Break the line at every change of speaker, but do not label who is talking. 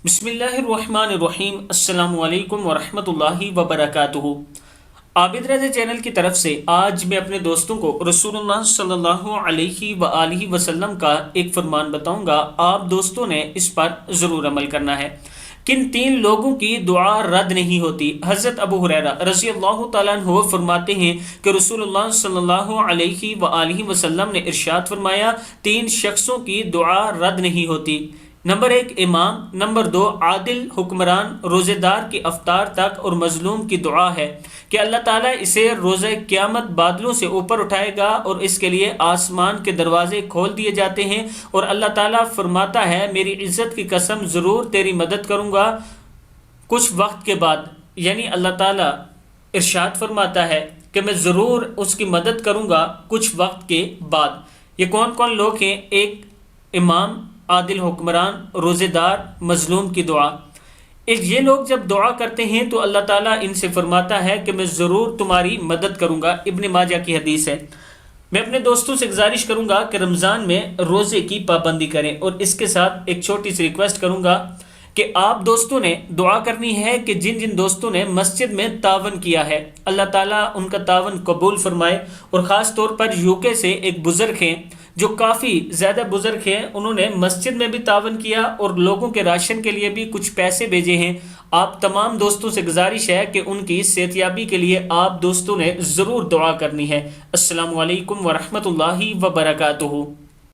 بسم اللہ الرحمن الرحیم۔ السلام علیکم ورحمۃ اللہ وبرکاتہ۔ آبدراجہ چینل کی طرف سے آج میں اپنے دوستوں کو رسول اللہ صلی اللہ علیہ وآلہ وسلم کا ایک فرمان بتاؤں گا، آپ دوستوں نے اس پر ضرور عمل کرنا ہے۔ کن تین لوگوں کی دعا رد نہیں ہوتی؟ حضرت ابو ہریرہ رضی اللہ تعالیٰ عنہ فرماتے ہیں کہ رسول اللہ صلی اللہ علیہ وآلہ وسلم نے ارشاد فرمایا، تین شخصوں کی دعا رد نہیں ہوتی۔ نمبر 1 امام، نمبر 2 عادل حکمران، روزے دار کی افطار تک، اور مظلوم کی دعا ہے کہ اللہ تعالیٰ اسے روزہ قیامت بادلوں سے اوپر اٹھائے گا اور اس کے لیے آسمان کے دروازے کھول دیے جاتے ہیں، اور اللہ تعالیٰ فرماتا ہے میری عزت کی قسم ضرور تیری مدد کروں گا کچھ وقت کے بعد۔ یعنی اللہ تعالیٰ ارشاد فرماتا ہے کہ میں ضرور اس کی مدد کروں گا کچھ وقت کے بعد۔ یہ کون کون لوگ ہیں؟ ایک امام، عادل حکمران، روزے دار، مظلوم کی دعا۔ یہ لوگ جب دعا کرتے ہیں تو اللہ تعالیٰ ان سے فرماتا ہے کہ میں ضرور تمہاری مدد کروں گا۔ ابن ماجہ کی حدیث ہے۔ میں اپنے دوستوں سے گزارش کروں گا کہ رمضان میں روزے کی پابندی کریں، اور اس کے ساتھ ایک چھوٹی سی ریکویسٹ کروں گا کہ آپ دوستوں نے دعا کرنی ہے کہ جن جن دوستوں نے مسجد میں تعاون کیا ہے اللہ تعالیٰ ان کا تعاون قبول فرمائے۔ اور خاص طور پر UK سے ایک بزرگ ہیں جو کافی زیادہ بزرگ ہیں، انہوں نے مسجد میں بھی تعاون کیا اور لوگوں کے راشن کے لیے بھی کچھ پیسے بھیجے ہیں۔ آپ تمام دوستوں سے گزارش ہے کہ ان کی صحتیابی کے لیے آپ دوستوں نے ضرور دعا کرنی ہے۔ السلام علیکم ورحمۃ اللہ وبرکاتہ۔